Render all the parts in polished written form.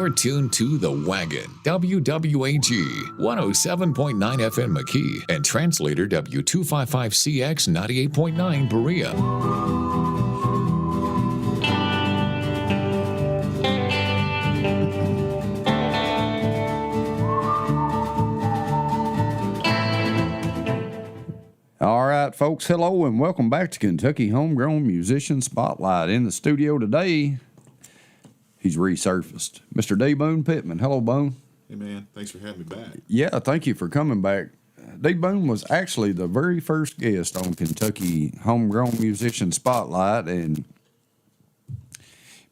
You're tuned to The Wagon, WWAG, 107.9 FM McKee, and translator W255CX 98.9 Berea. All right, folks, hello and welcome back to Kentucky Homegrown Musician Spotlight. In the studio today, he's resurfaced. Mr. D. Boone Pitman. Hello, Boone. Hey, man. Thanks for having me back. Yeah, thank you for coming back. D. Boone was actually the very first guest on Kentucky Homegrown Musician Spotlight and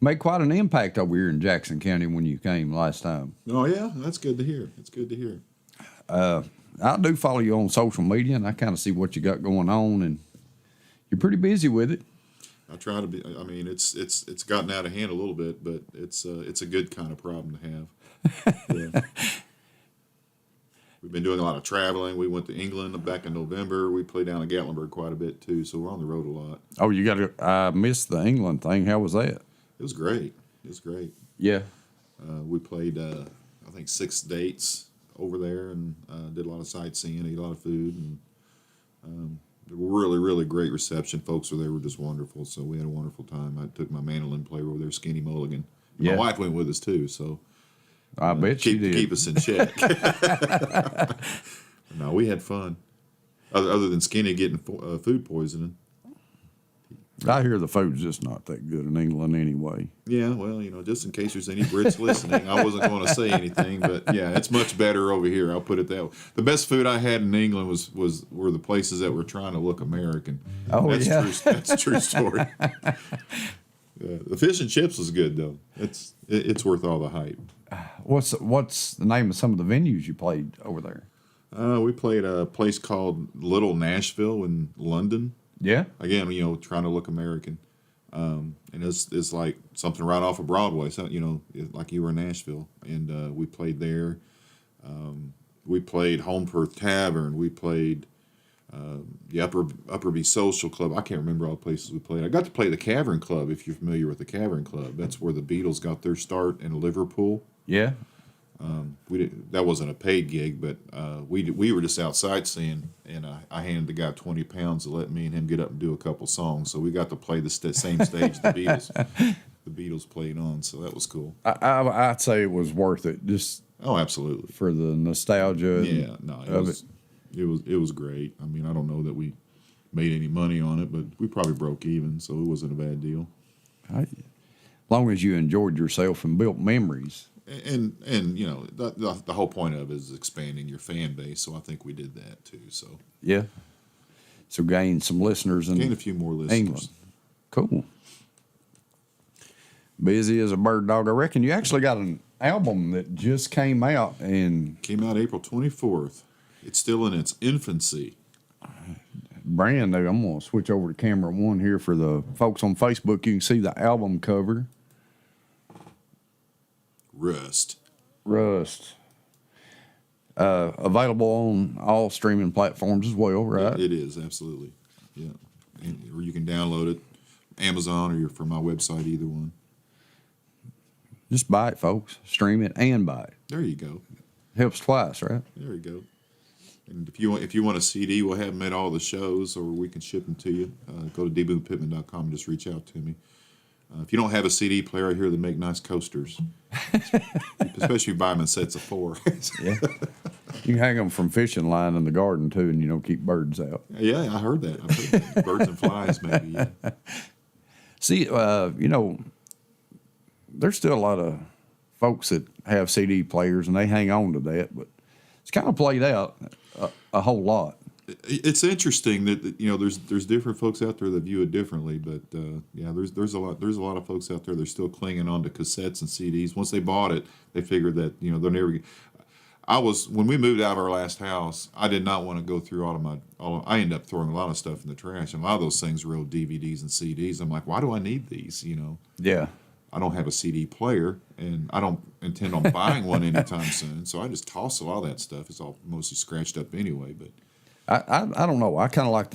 made quite an impact over here in Jackson County when you came last time. Oh, yeah? That's good to hear. It's good to hear. I do follow you on social media, and I kind of see what you got going on, and you're pretty busy with it. I try to be. I mean, it's gotten out of hand a little bit, but it's a good kind of problem to have. Yeah. We've been doing a lot of traveling. We went to England back in November. We played down in Gatlinburg quite a bit too, so we're on the road a lot. Oh, you got to. I missed the England thing. How was that? It was great. It was great. Yeah. We played, I think, 6 dates over there and did a lot of sightseeing, ate a lot of food, and really, really great reception. Folks were there were just wonderful, so we had a wonderful time. I took my mandolin player over there, Skinny Mulligan. My wife went with us too, so I bet she did. Keep us in check. No, we had fun. Other than Skinny getting food poisoning. I hear the food's just not that good in England anyway. Yeah, well, just in case there's any Brits listening, I wasn't going to say anything, but yeah, it's much better over here. I'll put it that way. The best food I had in England were the places that were trying to look American. Oh, yeah. That's a true story. The fish and chips was good though. It's worth all the hype. What's the name of some of the venues you played over there? We played a place called Little Nashville in London. Yeah. Again, trying to look American, and it's like something right off of Broadway. So like you were in Nashville, and we played there. We played Home Perth Tavern. We played the Upperby Social Club. I can't remember all the places we played. I got to play the Cavern Club. If you're familiar with the Cavern Club, that's where the Beatles got their start in Liverpool. Yeah. That wasn't a paid gig, but we were just out sightseeing, and I handed the guy 20 pounds to let me and him get up and do a couple songs. So we got to play the same stage the Beatles played on. So that was cool. I'd say it was worth it, just absolutely, for the nostalgia. Yeah, no, it was great. I mean, I don't know that we made any money on it, but we probably broke even, so it wasn't a bad deal. As long as you enjoyed yourself and built memories. And the whole point of it is expanding your fan base, so I think we did that too. So yeah, so gain some listeners and gain a few more listeners. England. Cool. Busy as a bird dog. I reckon you actually got an album that just came out April 24th. It's still in its infancy. Brand new. I'm gonna switch over to camera 1 here for the folks on Facebook. You can see the album cover. Rust. Available on all streaming platforms as well, right? It is, absolutely. Yeah. Or you can download it, Amazon or from my website, either one. Just buy it, folks. Stream it and buy it. There you go. Helps twice, right? There you go. And if you want a CD, we'll have them at all the shows, or we can ship them to you. Go to dboonepitman.com and just reach out to me. If you don't have a CD player, I hear they make nice coasters, especially if you buy them in sets of 4. Yeah, you can hang them from fishing line in the garden too, and keep birds out. Yeah, I heard that. Birds and flies, maybe. Yeah. See, there's still a lot of folks that have CD players, and they hang on to that, but it's kind of played out a whole lot. It's interesting that there's different folks out there that view it differently, but there's a lot of folks out there that are still clinging on to cassettes and CDs. Once they bought it, they figured that they'll never. When we moved out of our last house, I did not want to go through I ended up throwing a lot of stuff in the trash, and a lot of those things were old DVDs and CDs. I'm like, why do I need these? Yeah. I don't have a CD player, and I don't intend on buying one anytime soon. So I just toss a lot of that stuff. It's all mostly scratched up anyway, but. I don't know. I kind of like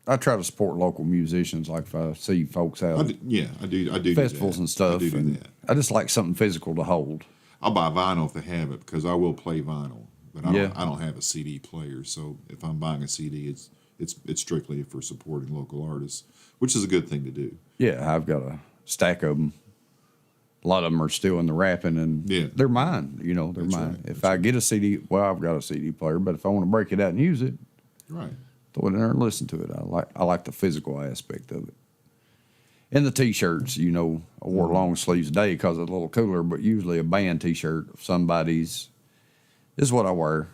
I try to support local musicians. Like if I see folks I out do, yeah, I do festivals do that. and stuff, I do and that. I just like something physical to hold. I'll buy vinyl if they have it because I will play vinyl, but Yeah. I don't have a CD player. So if I'm buying a CD, it's strictly for supporting local artists, which is a good thing to do. Yeah, I've got a stack of them. A lot of them are still in the wrapping, and Yeah. they're mine. You know, they're That's mine. right. If That's I right. get a CD, well, I've got a CD player. But if I want to break it out and use it, Right. throw it in there and listen to it. I like the physical aspect of it. And the T-shirts, you know, I wore long sleeves today because it's a little cooler, but usually a band T-shirt of somebody's is what I wear,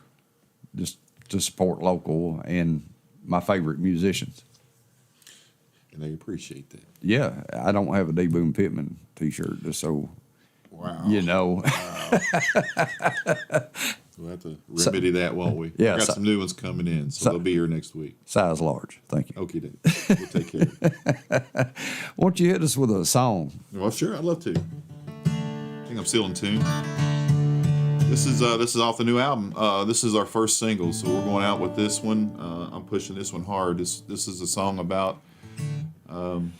just to support local and my favorite musicians. And they appreciate that. Yeah, I don't have a D. Boone Pitman T-shirt, just so Wow. you know. We'll have to remedy that, won't we? Yeah, Got so- some new ones coming in, so they'll be here next week. Size large. Thank you. Okay, Dave. We'll take care of it. Why don't you hit us with a song? Well, sure, I'd love to. I think I'm still in tune. This is off the new album. This is our first single, so we're going out with this one. I'm pushing this one hard. This is a song about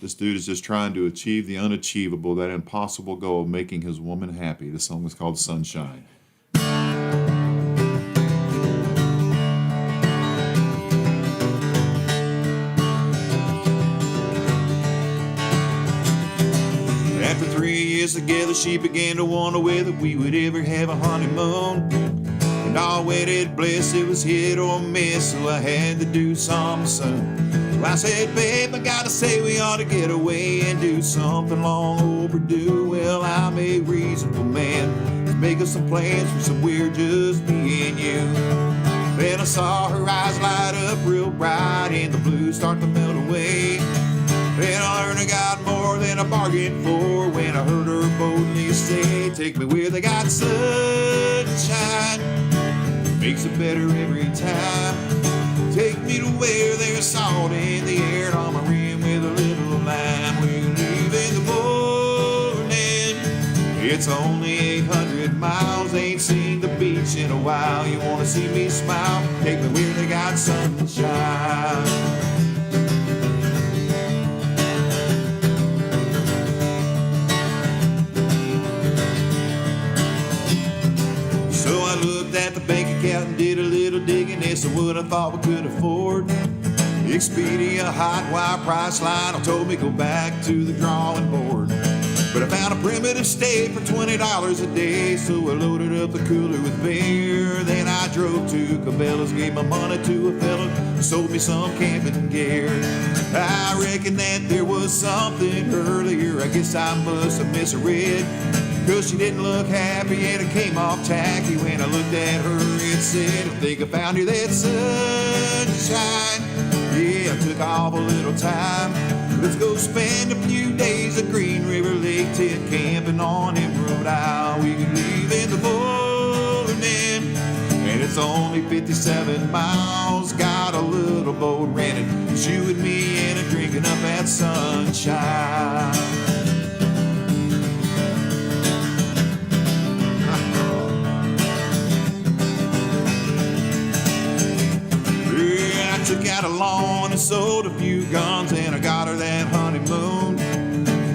this dude is just trying to achieve the unachievable, that impossible goal of making his woman happy. The song is called Sunshine. After 3 years together, she began to wonder whether we would ever have a honeymoon. And all waited, blessed, it was hit or miss, so I had to do something soon. So I said, babe, I gotta say we ought to get away and do something long overdue. Well, I'm a reasonable man. Let's make us some plans for somewhere just me and you. Then I saw her eyes light up real bright and the blue start to melt away. Then I learned I got more than I bargained for when I heard her boldly say, take me where they got sunshine, makes it better every time. Take me to where there's salt in the air, and on my rim with a little lime. We leave in the morning, it's only 800 miles, ain't seen the beach in a while. You wanna see me smile, take me where they got sunshine. So I looked at the bank account and did a little digging as to what I thought we could afford. Expedia Hotwire Priceline told me go back to the drawing board. But I found a primitive steak for $20 a day, so I loaded up the cooler with beer. Then I drove to Cabela's, gave my money to a fella who sold me some camping gear. I reckon that there was something earlier, I guess I must have misread, 'cause she didn't look happy and it came off tacky when I looked at her and said, I think I found you that sunshine. Yeah, I took off a little time. Let's go spend a few days at Green River Lake, tent camping on Emerald Isle. We can leave in the morning, and it's only 57 miles. Got a little boat rented, just you and me in it, drinking up that sunshine. Took out a loan and sold a few guns, and I got her that honeymoon.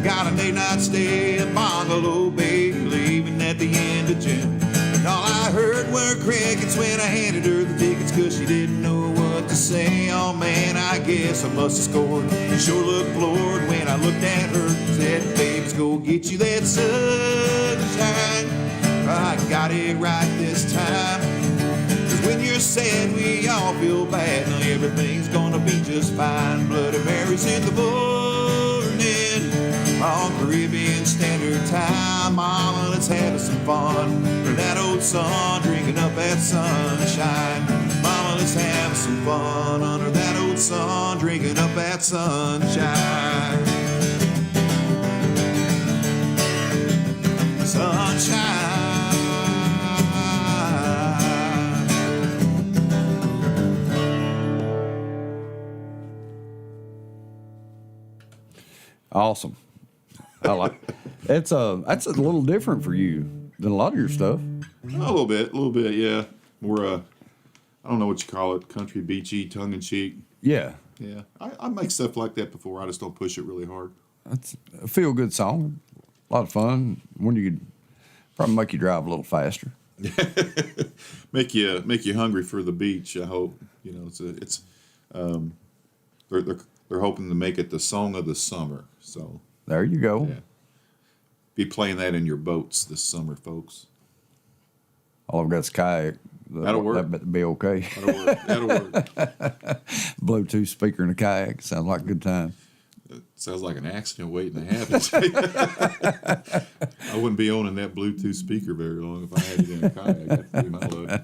Got an 8-night stay at Bungalow Bay, leaving at the end of June. And all I heard were crickets when I handed her the tickets, 'cause she didn't know what to say. Oh man, I guess I must have scored. She sure looked floored when I looked at her. Said, baby's go get you that sunshine. I got it right this time. When you're sad, we all feel bad. Now everything's gonna be just fine. Bloody Mary's in the morning on Caribbean Standard Time. Mama, let's have some fun for that old sun, drinking up that sunshine. Mama, let's have some fun under that old sun, drinking up that sunshine. Sunshine. Awesome. I like that's a little different for you than a lot of your stuff. A little bit, yeah. We're I don't know what you call it, country beachy, tongue in cheek. Yeah. Yeah, I make stuff like that before. I just don't push it really hard. That's a feel good song. A lot of fun. When you could probably make you drive a little faster. Make you hungry for the beach. I hope they're hoping to make it the song of the summer. So There you go. yeah, be playing that in your boats this summer, folks. All I've got is kayak. That'll work. That'd be okay. That'll work. That'll work. Bluetooth speaker in a kayak. Sounds like a good time. Sounds like an accident waiting to happen. I wouldn't be owning that Bluetooth speaker very long if I had it in a kayak. That'd be my luck.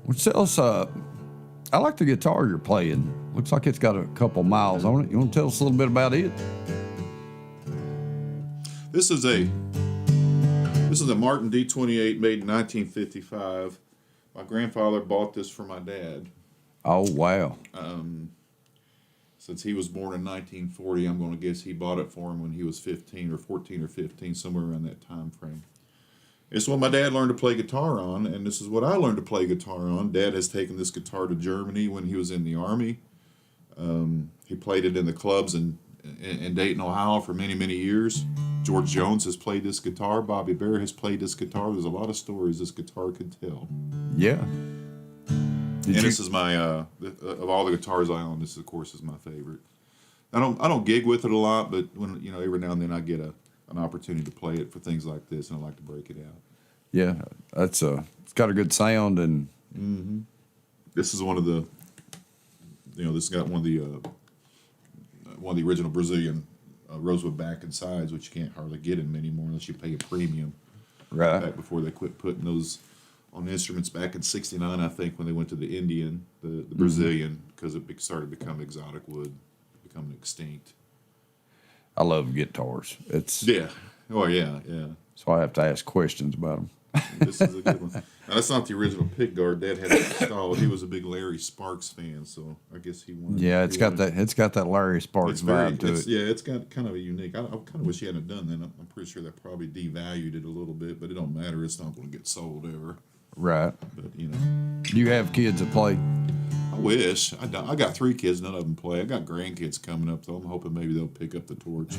Well, tell us, I like the guitar you're playing. Looks like it's got a couple miles on it. You want to tell us a little bit about it? This is a Martin D28 made in 1955. My grandfather bought this for my dad. Oh, wow. Since he was born in 1940, I'm going to guess he bought it for him when he was 15 or 14 or 15, somewhere around that time frame. It's what my dad learned to play guitar on, and this is what I learned to play guitar on. Dad has taken this guitar to Germany when he was in the Army. He played it in the clubs in Dayton, Ohio for many, many years. George Jones has played this guitar. Bobby Bear has played this guitar. There's a lot of stories this guitar could tell. Yeah. This is my of all the guitars I own, this of course is my favorite. I don't gig with it a lot, but when every now and then I get an opportunity to play it for things like this, and I like to break it out. Yeah, it's got a good sound, and This is one of the this has got one of the original Brazilian rosewood back and sides, which you can't hardly get them anymore unless you pay a premium. right. Back before they quit putting those on instruments back in '69, I think, when they went to the Indian, the Brazilian, because it started to become exotic wood, becoming extinct. I love guitars. It's Yeah. Oh, yeah. so I have to ask questions about them. This is a good one. Now, that's not the original pickguard. Dad had it installed. He was a big Larry Sparks fan, so I guess he wanted. Yeah, it's got that Larry Sparks It's very, vibe to it. yeah, it's got kind of a unique. I kind of wish he hadn't done that. I'm pretty sure that probably devalued it a little bit, but it don't matter. It's not going to get sold ever. Right. But Do you have kids that play? I wish. I got 3 kids. None of them play. I got grandkids coming up, so I'm hoping maybe they'll pick up the torch.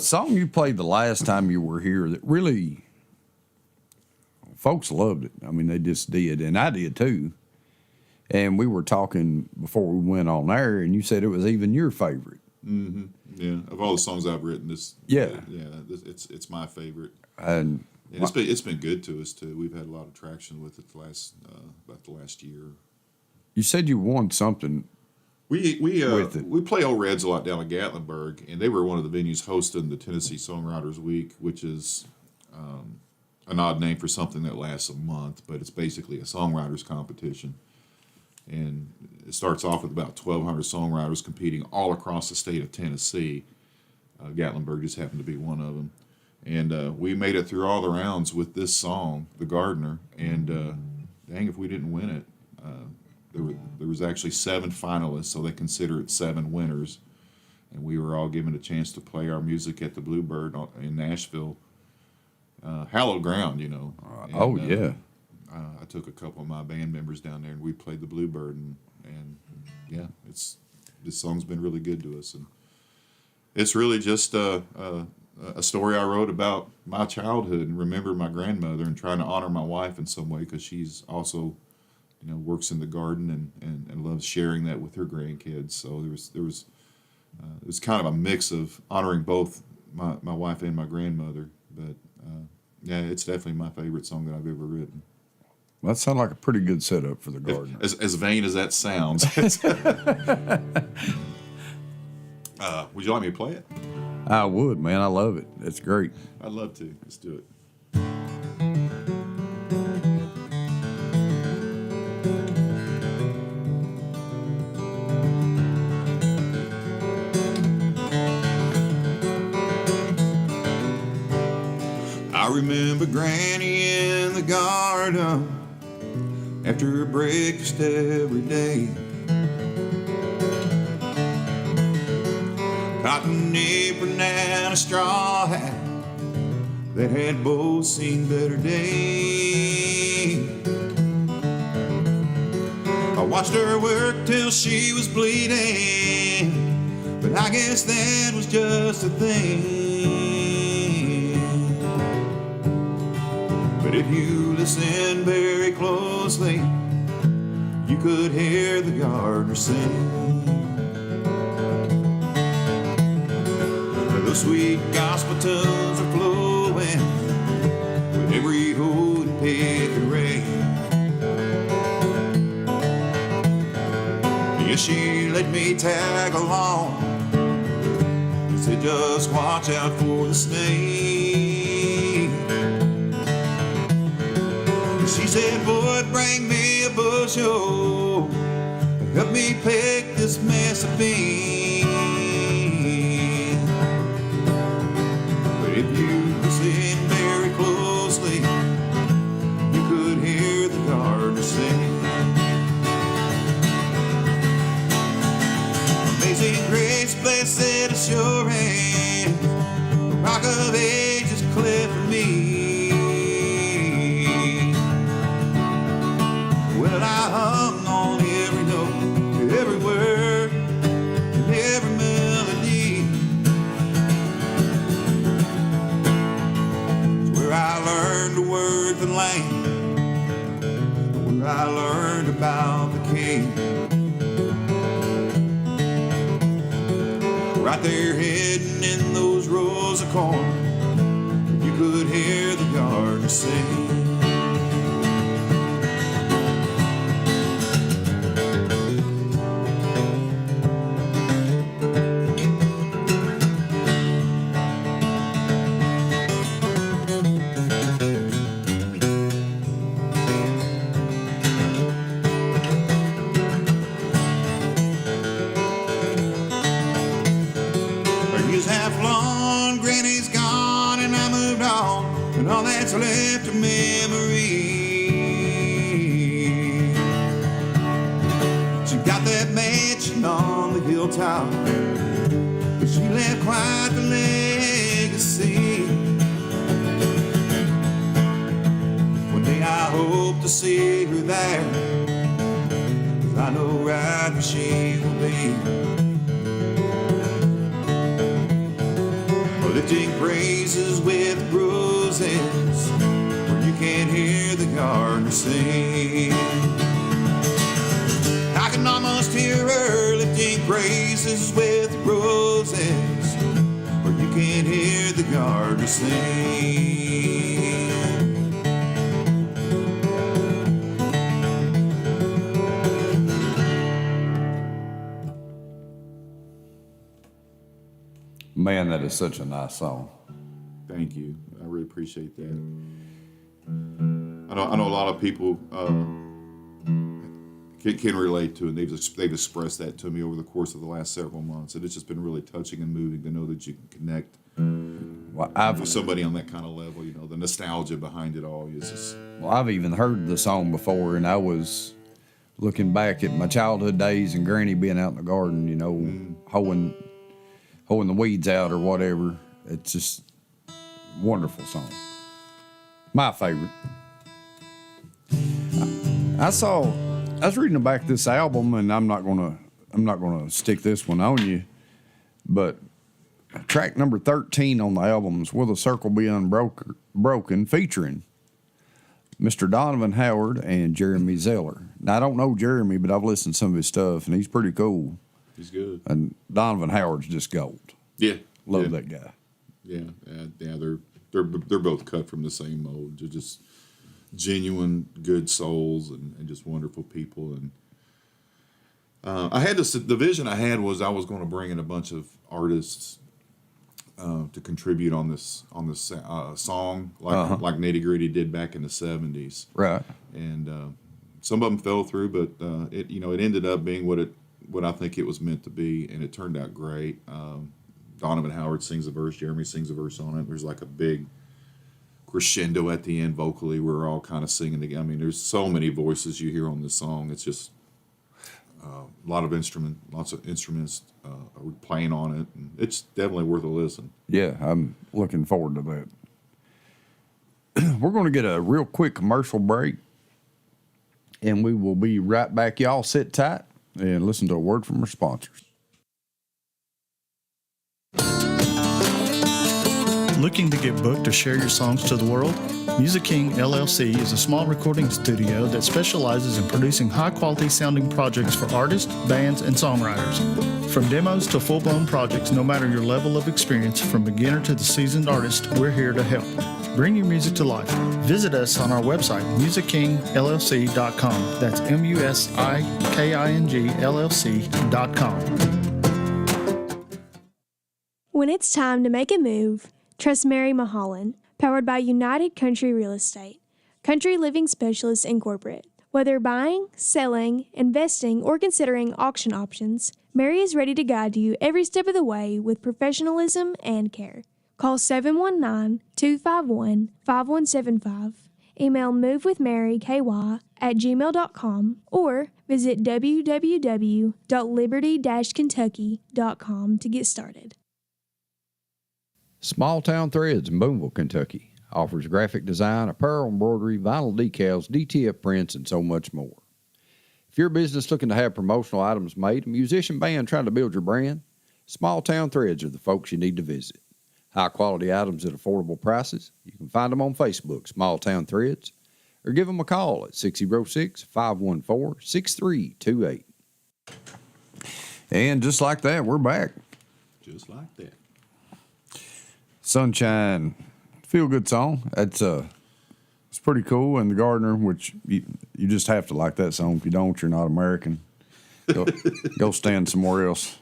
Song you played the last time you were here that really folks loved it. I mean, they just did, and I did too. And we were talking before we went on air, and you said it was even your favorite. Mm-hmm. Yeah, of all the songs I've written, it's my favorite. And it's been good to us too. We've had a lot of traction with it about the last year. you said you won something. We With it. we play old Reds a lot down in Gatlinburg, and they were one of the venues hosting the Tennessee Songwriters Week, which is an odd name for something that lasts a month, but it's basically a songwriters competition. And it starts off with about 1,200 songwriters competing all across the state of Tennessee. Gatlinburg just happened to be one of them. And we made it through all the rounds with this song, The Gardener, and dang if we didn't win it. There was actually 7 finalists, so they consider it 7 winners. And we were all given a chance to play our music at the Bluebird in Nashville. Hallowed ground, And, Yeah. I took a couple of my band members down there, and we played the Bluebird, and yeah, this song's been really good to us, and it's really just a story I wrote about my childhood and remember my grandmother and trying to honor my wife in some way because she's also, works in the garden and loves sharing that with her grandkids. So there was it was kind of a mix of honoring both my wife and my grandmother, but yeah, it's definitely my favorite song that I've ever written. Well, that sounds like a pretty good setup for the gardener. As vain as that sounds. Would you like me to play it? I would, man. I love it. It's great. I'd love to. Let's do it. I remember Granny in the garden after breakfast every day. Cotton apron and a straw hat that had both seen better days. watched her work till she was bleeding, but I guess that was just a thing. But if you listen very closely, you could hear the gardener sing. The sweet gospel tunes are flowing with every hoot and pick and rain. Yeah, she let me tag along. She said, just watch out for the snake. She said, boy, bring me a bushel, help me pick this mess of beans. But if you listen very closely, you could hear the gardener sing. Amazing grace, blessed assurance, the rock of ages cleft for me. Well, I hung on every note, every word, and every melody. It's where I learned the words and language, where I learned about the King. Right there hidden in those rows of corn, you could hear the gardener sing. And all that's left of memory. She got that mansion on the hilltop, but she left quite the legacy. One day I hope to see her there, 'cause I know right where she will be. Lifting praises with roses, where you can't hear the gardener sing. I can almost hear her lifting praises with roses, where you can't hear the gardener sing. Man, that is such a nice song. Thank you. I really appreciate that. I know a lot of people can relate to it. They've expressed that to me over the course of the last several months, and it's just been really touching and moving to know that you can connect with somebody on that kind of level. You know, the nostalgia behind it all is just. Well, I've even heard the song before, and I was looking back at my childhood days and Granny being out in the garden, you know, hoeing the weeds out or whatever. It's just a wonderful song. My favorite. I was reading about this album, and I'm not gonna stick this one on you, but track number 13 on the album is "Will the Circle Be Unbroken," featuring Mr. Donovan Howard and Jeremy Zeller. Now, I don't know Jeremy, but I've listened to some of his stuff, and he's pretty cool. He's good. And Donovan Howard's just gold. Yeah, Love that guy. Yeah. They're both cut from the same mold. They're just genuine, good souls and just wonderful people. And I had the vision I had was I was going to bring in a bunch of artists to contribute on this song, like Nitty Gritty did back in the '70s. Right. And some of them fell through, but it ended up being what I think it was meant to be, and it turned out great. Donovan Howard sings a verse, Jeremy sings a verse on it. There's like a big crescendo at the end vocally. We're all kind of singing together. I mean, there's so many voices you hear on this song. It's just lots of instruments playing on it. And it's definitely worth a listen. Yeah, I'm looking forward to that. We're going to get a real quick commercial break. And we will be right back. Y'all sit tight and listen to a word from our sponsors. Looking to get booked to share your songs to the world? Music King LLC is a small recording studio that specializes in producing high-quality sounding projects for artists, bands, and songwriters. From demos to full-blown projects, no matter your level of experience, from beginner to the seasoned artist, we're here to help. Bring your music to life. Visit us on our website, musickingllc.com. That's musickingllc.com. When it's time to make a move, trust Mary Mulholland, powered by United Country Real Estate, Country Living Specialists Incorporated. Whether buying, selling, investing, or considering auction options, Mary is ready to guide you every step of the way with professionalism and care. Call 719-251-5175, email movewithmaryky@gmail.com, or visit www.liberty-kentucky.com to get started. Small Town Threads in Booneville, Kentucky offers graphic design, apparel, embroidery, vinyl decals, DTF prints, and so much more. If you're a business looking to have promotional items made, a musician band trying to build your brand, Small Town Threads are the folks you need to visit. High-quality items at affordable prices. You can find them on Facebook, Small Town Threads, or give them a call at 606-514-6328. And just like that, we're back. Just like that. Sunshine, feel-good song. It's pretty cool. And The Gardener, which you just have to like that song. If you don't, you're not American. Go stand somewhere else.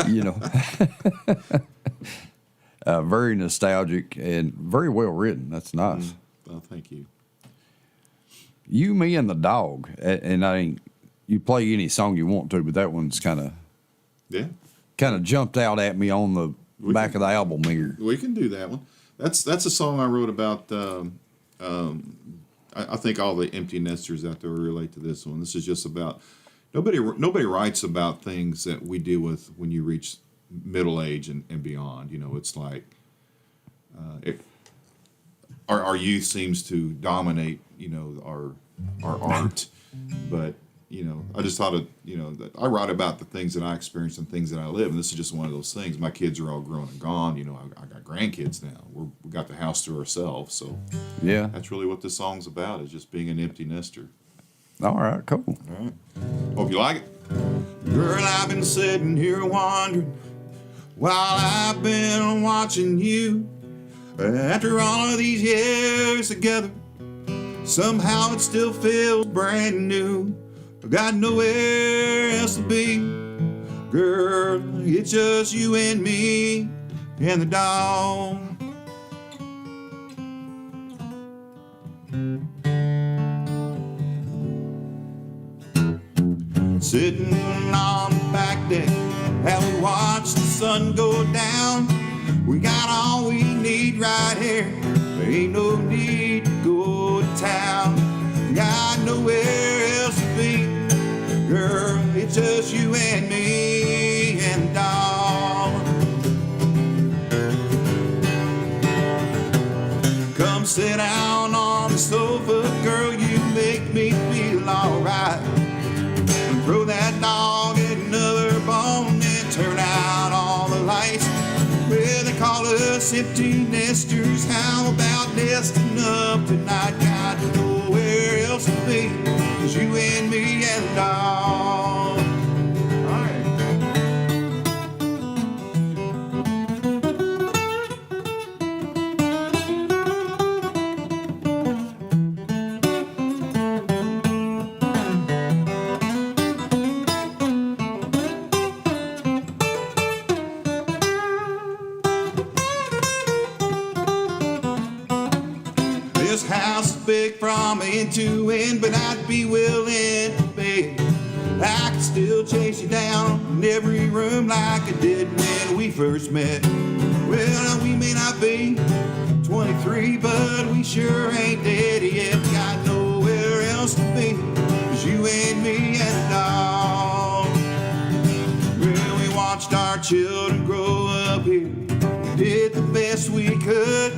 You know. Very nostalgic and very well written. That's nice. Well, thank you. You, Me, and the Dog. And I ain't, you play any song you want to, but that one's kind of jumped out at me on the back of the album here. We can do that one. That's a song I wrote about. I think all the empty nesters out there relate to this one. This is just about nobody writes about things that we deal with when you reach middle age and beyond. You know, it's like our youth seems to dominate. You know, our art, but you know, I just thought of, you know, that I write about the things that I experience and things that I live, and this is just one of those things. My kids are all grown and gone. You know, I got grandkids now. We got the house to ourselves, so yeah, that's really what this song's about, is just being an empty nester. All right, cool. All right. Hope you like it. Girl, I've been sitting here wondering while I've been watching you. After all of these years together, somehow it still feels brand new. I got nowhere else to be. Girl, it's just you and me and the dog. Sitting on the back deck, how we watch the sun go down. We got all we need right here. There ain't no need to go to town. Got nowhere else to be. Girl, it's just you and me and the dog. Come sit down on the sofa, girl, you make me feel alright. Throw that dog another bone and turn out all the lights. Well, they call us empty nesters. How about nesting up tonight? Got nowhere else to be. Just you and me and the dog. All right. This house is big from end to end, but I'd be willing to bet I could still chase you down in every room like I did when we first met. Well, we may not be 23, but we sure ain't dead yet. Got nowhere else to be. Just you and me and the dog. Well, we watched our children grow up here. We did the best we could.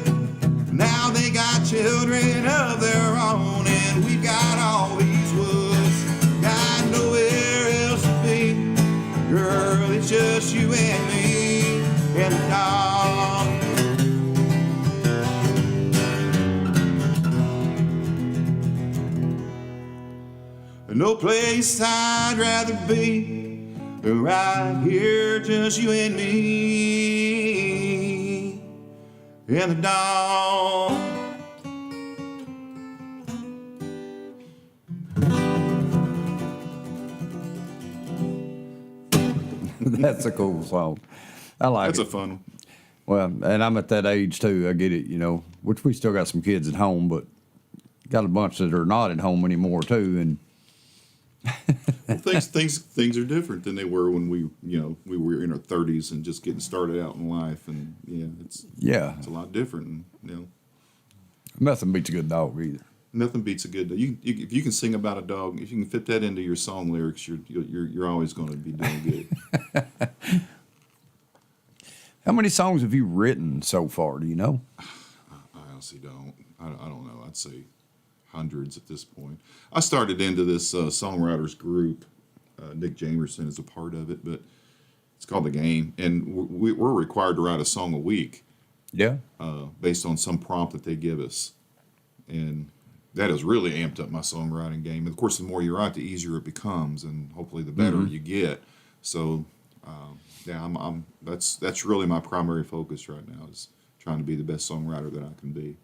Now they got children of their own, and we've got all these woods. just you and me and the dog. No place I'd rather be than right here, just you and me and the dog. That's a cool song. I like That's it. a fun one. Well, and I'm at that age too. I get it, which we still got some kids at home, but got a bunch that are not at home anymore too. And Well, things are different than they were when we were in our 30s and just getting started out in life, and it's a lot different. And, nothing beats a good dog either. nothing beats a good dog. If you can sing about a dog, if you can fit that into your song lyrics, you're always going to be doing good. How many songs have you written so far? Do you know? I honestly don't. I don't know. I'd say hundreds at this point. I started into this songwriters group. Nick Jamerson is a part of it, but it's called The Game, and we're required to write a song a week. Yeah. Based on some prompt that they give us, and that has really amped up my songwriting game. And of course, the more you write, the easier it becomes, and hopefully, the better you get. So, that's really my primary focus right now, is trying to be the best songwriter that I can be.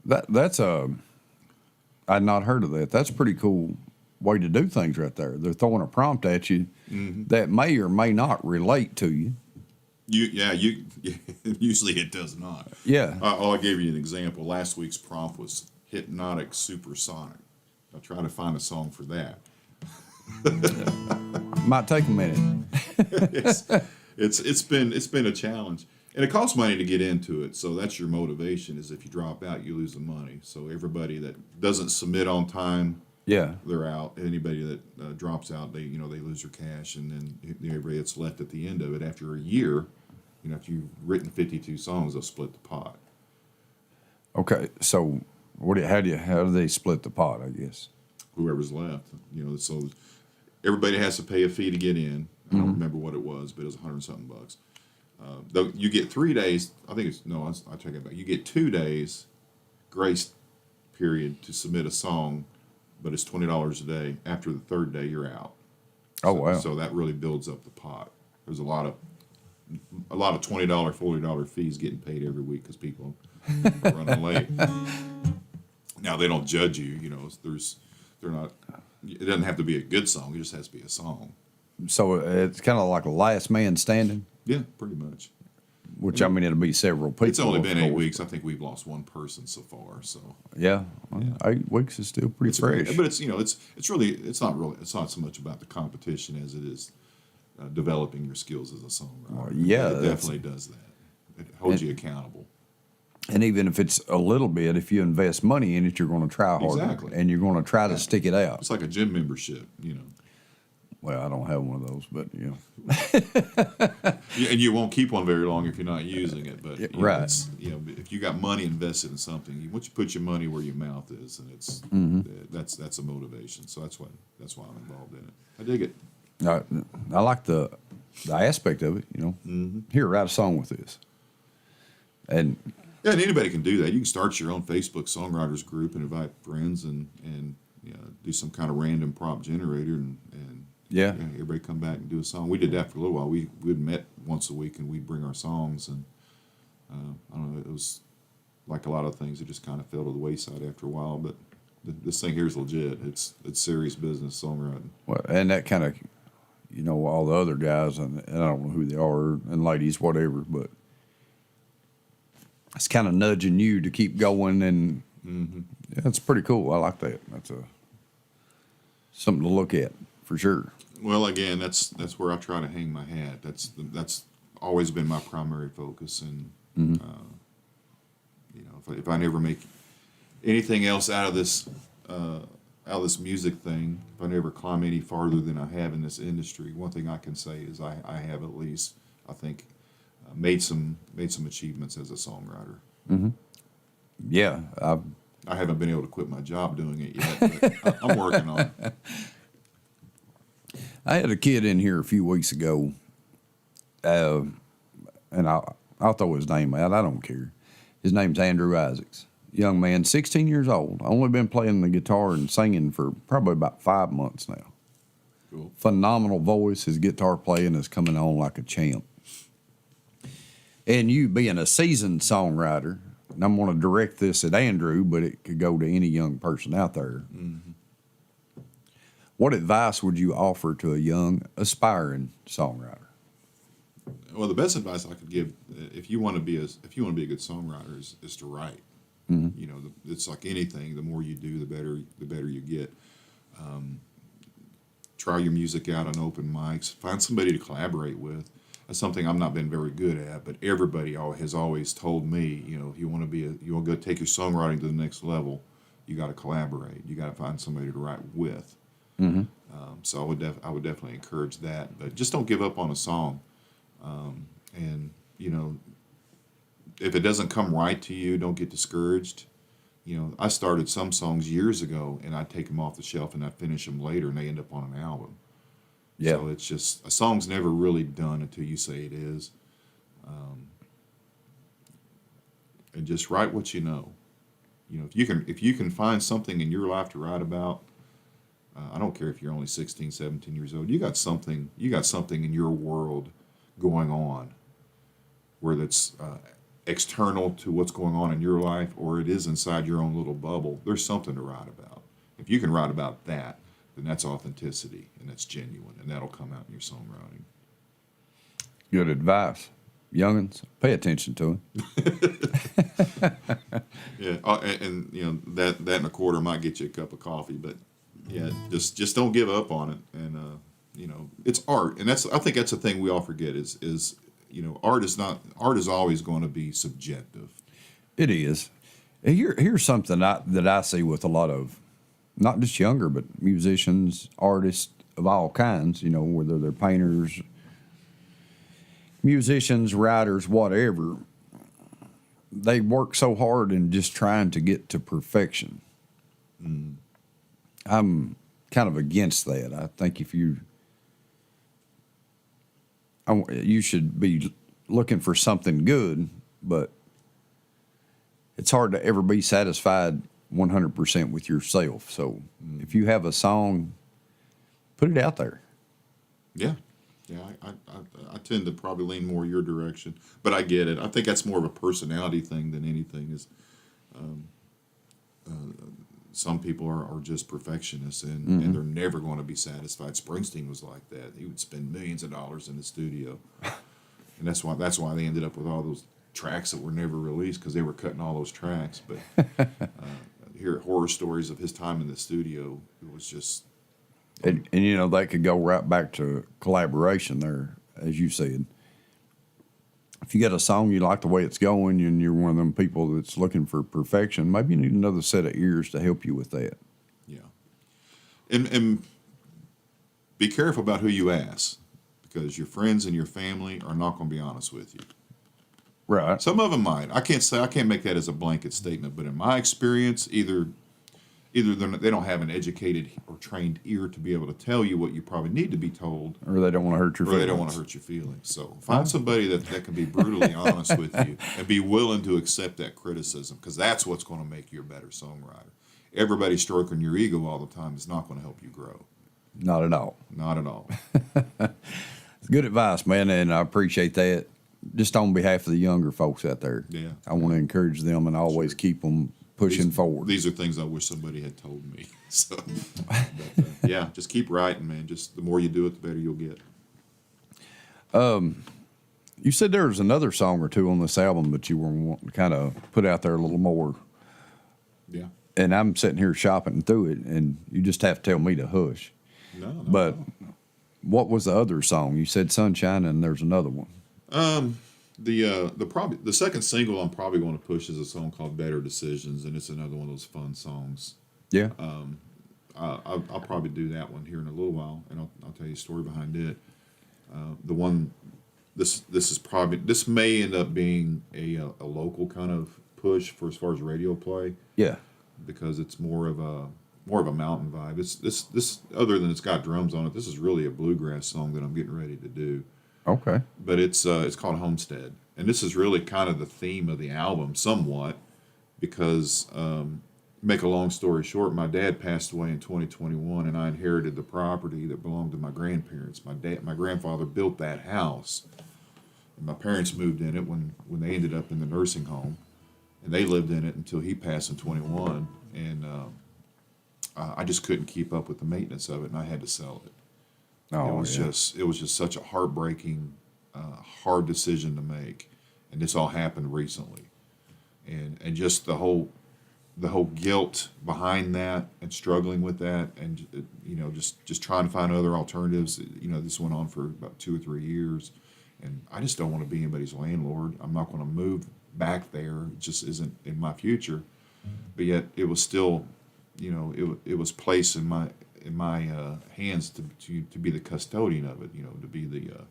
That's I'd not heard of that. That's a pretty cool way to do things right there. They're throwing a prompt at you that may or may not relate to you. Usually it does not. Yeah. I'll give you an example. Last week's prompt was hypnotic supersonic. I try to find a song for that. Might take a minute. It's been a challenge, and it costs money to get into it. So that's your motivation. Is if you drop out, you lose the money. So everybody that doesn't submit on time, Yeah. they're out. Anybody that drops out, they lose their cash, and then everybody that's left at the end of it after a year, after you've written 52 songs, they'll split the pot. Okay. So how do they split the pot, I guess? Whoever's left, so everybody has to pay a fee to get in. I don't remember what it was, but it was $100-something. Though you get 3 days. I think it's no. I take it back. You get 2 days grace period to submit a song, but it's $20 a day. After the third day, you're out. Oh, wow. So that really builds up the pot. There's a lot of $20, $40 fees getting paid every week because people are running late. Now they don't judge you. They're not. It doesn't have to be a good song. It just has to be a song. So it's kind of like a last man standing, Yeah, pretty much. which, I mean, it'll be several people. It's only of been 8 course. weeks. I think we've lost one person so far. So Yeah. Well, 8 weeks is still pretty fresh. but it's it's not so much about the competition as it is developing your skills as a songwriter. Well, yeah, it that's- definitely does that. It holds you accountable. And even if it's a little bit, if you invest money in it, you're going to try harder. Exactly. And you're going to try to stick it out. It's like a gym membership, Well, I don't have one of those, but, And you won't keep one very long if you're not using it. But right. If you got money invested in something, once you put your money where your mouth is, and it's that's a motivation. So that's why I'm involved in it. I dig it. I like the aspect of it, Here, write a song with this. And Yeah, and anybody can do that. You can start your own Facebook songwriters group and invite friends and do some kind of random prompt generator and Yeah. everybody come back and do a song. We did that for a little while. We'd met once a week and we'd bring our songs, and I don't know, it was like a lot of things that just kind of fell to the wayside after a while. But this thing here is legit. It's serious business songwriting. well, and that kind of, all the other guys, and I don't know who they are, and ladies, whatever, but it's kind of nudging you to keep going, and yeah, it's pretty cool. I like that. That's something to look at for sure. Well, again, that's where I try to hang my hat. That's always been my primary focus, and if I never make anything else out of this music thing, if I never climb any farther than I have in this industry, one thing I can say is I have at least, I think, made some achievements as a songwriter. Yeah, I haven't been able to quit my job doing it yet, but I'm working on it. I had a kid in here a few weeks ago, and I'll throw his name out. I don't care. His name's Andrew Isaacs. Young man, 16 years old. Only been playing the guitar and singing for probably about 5 months now. Cool. Phenomenal voice. His guitar playing is coming on like a champ. And you being a seasoned songwriter, and I'm going to direct this at Andrew, but it could go to any young person out there. Mm-hmm. What advice would you offer to a young, aspiring songwriter? Well, the best advice I could give, if you want to be a good songwriter, is to write. Mm-hmm. You know, it's like anything. The more you do, the better you get. Try your music out on open mics. Find somebody to collaborate with. That's something I've not been very good at, but everybody has always told me, you know, if you want to go take your songwriting to the next level, you got to collaborate. You got to find somebody to write with. Mm-hmm. So I would definitely encourage that, but just don't give up on a song. And you know, if it doesn't come right to you, don't get discouraged. You know, I started some songs years ago, and I'd take them off the shelf and I'd finish them later, and they end up on an album. Yeah. So it's just, a song's never really done until you say it is. And just write what you know. You know, if you can find something in your life to write about, I don't care if you're only 16, 17 years old, you got something in your world going on, whether it's external to what's going on in your life or it is inside your own little bubble. There's something to write about. If you can write about that, then that's authenticity and that's genuine, and that'll come out in your songwriting. Good advice. Youngins, pay attention to him. Yeah, and you know that and a quarter might get you a cup of coffee, but yeah, just don't give up on it. And you know, it's art, and I think that's the thing we all forget is you know, art is always going to be subjective. It is. Here's something that I see with a lot of, not just younger, but musicians, artists of all kinds, you know, whether they're painters, musicians, writers, whatever. They work so hard in just trying to get to perfection. Mm. I'm kind of against that. I think you should be looking for something good, but it's hard to ever be satisfied 100% with yourself. So if you have a song, put it out there. Yeah. Yeah, I tend to probably lean more your direction, but I get it. I think that's more of a personality thing than anything. Is some people are just perfectionists, and they're never going to be satisfied. Springsteen was like that. He would spend millions of dollars in the studio, and that's why they ended up with all those tracks that were never released, because they were cutting all those tracks. But hear horror stories of his time in the studio. It was just. And you know, that could go right back to collaboration there, as you said. If you got a song you like the way it's going and you're one of them people that's looking for perfection, maybe you need another set of ears to help you with that. Yeah. And be careful about who you ask, because your friends and your family are not going to be honest with you. Right. Some of them might. I can't make that as a blanket statement, but in my experience, either they don't have an educated or trained ear to be able to tell you what you probably need to be told, or they don't want to hurt your feelings. Or they don't want to hurt your feelings. So find somebody that can be brutally honest with you and be willing to accept that criticism, because that's what's going to make you a better songwriter. Everybody stroking your ego all the time is not going to help you grow. Not at all. Not at all. Good advice, man, and I appreciate that. Just on behalf of the younger folks out there, yeah, I want to encourage them and always keep them pushing forward. These are things I wish somebody had told me. So, but, yeah, just keep writing, man. Just the more you do it, the better you'll get. You said there was another song or two on this album that you were wanting to kind of put out there a little more. Yeah. And I'm sitting here shopping through it, and you just have to tell me to hush. No. But what was the other song? You said Sunshine, and there's another one. The second single I'm probably going to push is a song called Better Decisions, and it's another one of those fun songs. Yeah. I'll probably do that one here in a little while, and I'll tell you a story behind it. The one, this may end up being a local kind of push for as far as radio play. Yeah. Because it's more of a mountain vibe. It's this other than it's got drums on it. This is really a bluegrass song that I'm getting ready to do. Okay. but it's called Homestead, and this is really kind of the theme of the album, somewhat, because make a long story short, my dad passed away in 2021, and I inherited the property that belonged to my grandparents. My grandfather built that house, and my parents moved in it when they ended up in the nursing home, and they lived in it until he passed in 21, and I just couldn't keep up with the maintenance of it, and I had to sell it. Oh, It was just such a heartbreaking, hard decision to make, and this all happened recently, and just the whole guilt behind that and struggling with that, and just trying to find other alternatives. This went on for about 2 or 3 years, and I just don't want to be anybody's landlord. I'm not going to move back there. It just isn't in my future. But yet it was still, it was placed in my hands to be the custodian of it, to be the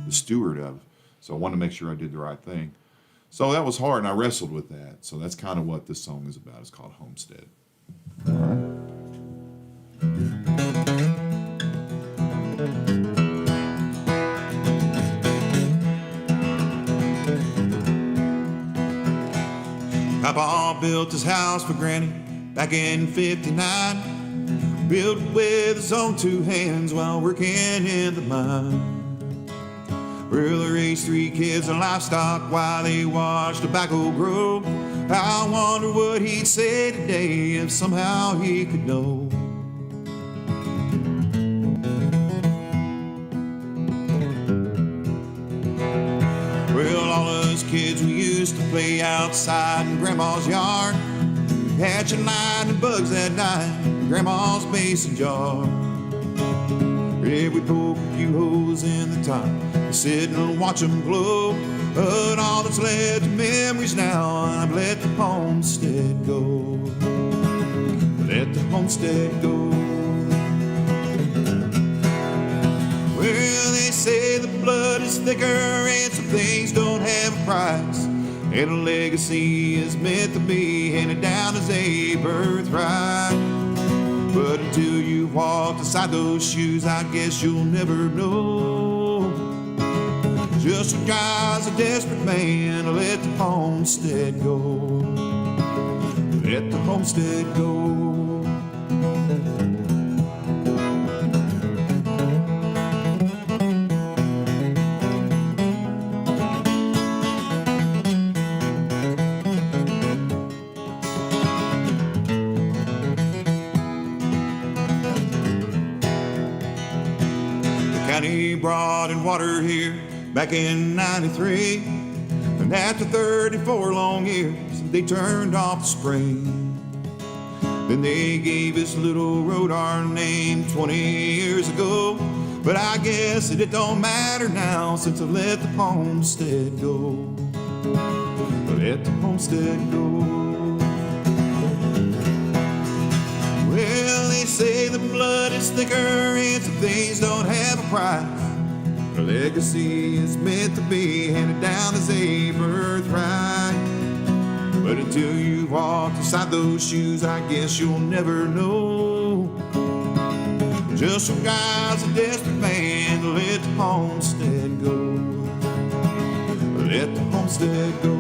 steward of. So I wanted to make sure I did the right thing. So that was hard, and I wrestled with that. So that's kind of what this song is about. It's called Homestead. Papa built his house for Granny back in '59. Built it with his own 2 hands while working in the mine. Really raised 3 kids and livestock while they watched tobacco grow. I wonder what he'd say today if somehow he could know. Well, all us kids, we used to play outside in Grandma's yard, hatching lightning bugs that night in Grandma's mason jar. Yeah, we poke a few holes in the top, sit and watch them glow. But all that's left are memories now, and I've let the homestead go. Let the homestead go. Well, they say the blood is thicker and some things don't have a price, and a legacy is meant to be handed down as a birthright. But until you've walked inside those shoes, I guess you'll never know. Just a guy's a desperate man to let the homestead go. Let the homestead go. County brought in water here back in '93, and after 34 long years they turned off the spring. Then they gave this little road our name 20 years ago, but I guess it don't matter now since I let the homestead go. Let the homestead go. Well, they say the blood is thicker and some things don't have a price. A legacy is meant to be handed down as a birthright. But until you've walked inside those shoes, I guess you'll never know. Just some guy's a desperate man to let the homestead go. Let the homestead go.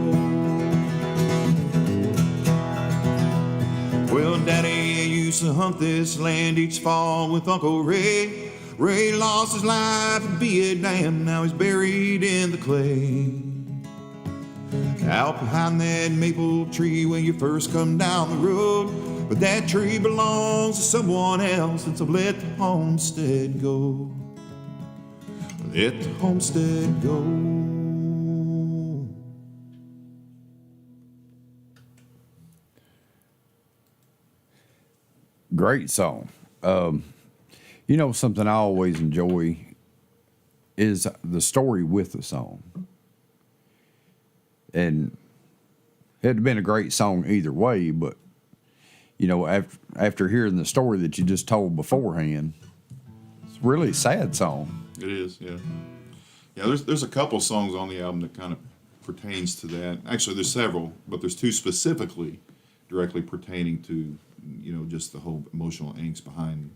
Well, Daddy used to hunt this land each fall with Uncle Ray. Ray lost his life in Vietnam, now he's buried in the clay. Out behind that maple tree when you first come down the road, but that tree belongs to someone else since I've let the homestead go. Let the homestead go. Great song. Something I always enjoy is the story with the song. And it had been a great song either way, but, after hearing the story that you just told beforehand, it's really a sad song. It is, yeah. Yeah, there's a couple songs on the album that kind of pertains to that. Actually, there's several, but there's 2 specifically directly pertaining to, just the whole emotional angst behind,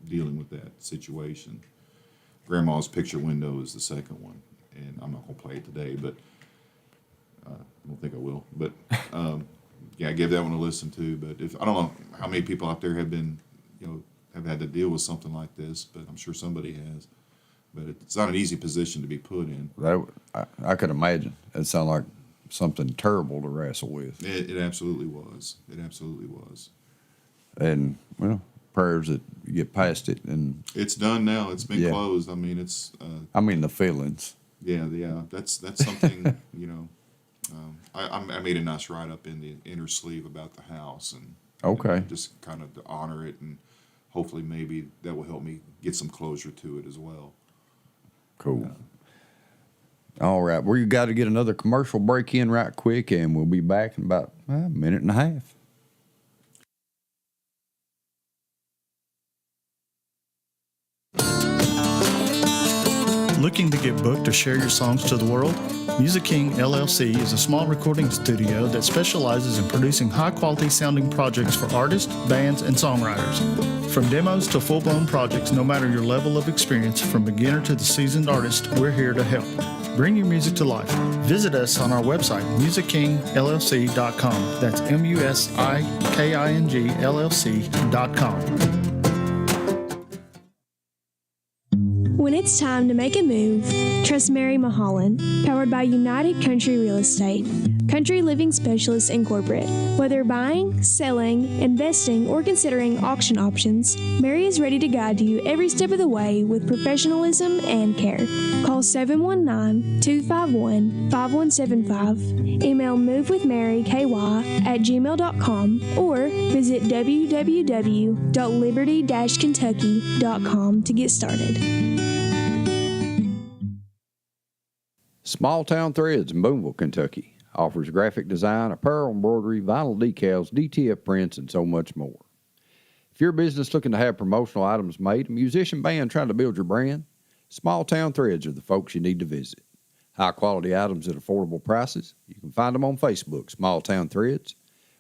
dealing with that situation. Grandma's Picture Window is the second one, and I'm not gonna play it today, but I don't think I will. But yeah, I gave that one a listen to. But if I don't know how many people out there have been, have had to deal with something like this, but I'm sure somebody has. But it's not an easy position to be put in. I could imagine. It sounded like something terrible to wrestle with. It absolutely was. It absolutely was. And, well, prayers that you get past it. And it's done now. It's been Yeah. closed. I mean, it's. the feelings. Yeah. That's something. I made a nice write up in the inner sleeve about the house, and Okay. just kind of to honor it, and hopefully maybe that will help me get some closure to it as well. Cool. All right. We got to get another commercial break in right quick, and we'll be back in about a minute and a half. Looking to get booked or share your songs to the world? Music King LLC is a small recording studio that specializes in producing high-quality sounding projects for artists, bands, and songwriters. From demos to full-blown projects, no matter your level of experience, from beginner to the seasoned artist, we're here to help. Bring your music to life. Visit us on our website, musickingllc.com. That's musickingllc.com. When it's time to make a move, trust Mary Mulholland, powered by United Country Real Estate, Country Living Specialists Incorporated. Whether buying, selling, investing, or considering auction options, Mary is ready to guide you every step of the way with professionalism and care. Call 719-251-5175, email movewithmaryky@gmail.com, or visit www.liberty-kentucky.com to get started. Small Town Threads in Booneville, Kentucky offers graphic design, apparel, embroidery, vinyl decals, DTF prints, and so much more. If you're a business looking to have promotional items made, a musician band trying to build your brand, Small Town Threads are the folks you need to visit. High quality items at affordable prices. You can find them on Facebook, Small Town Threads,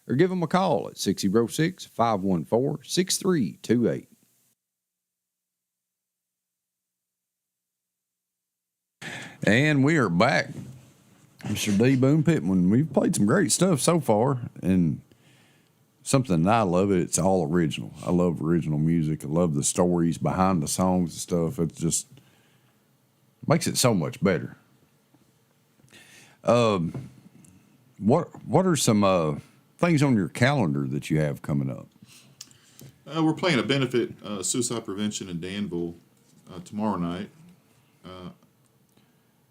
or give them a call at 606-514-6328. And we are back. Mr. D. Boone Pitman. We've played some great stuff so far, and something that I love it's all original. I love original music. I love the stories behind the songs and stuff. It just makes it so much better. What are some things on your calendar that you have coming up? We're playing a benefit suicide prevention in Danville tomorrow night.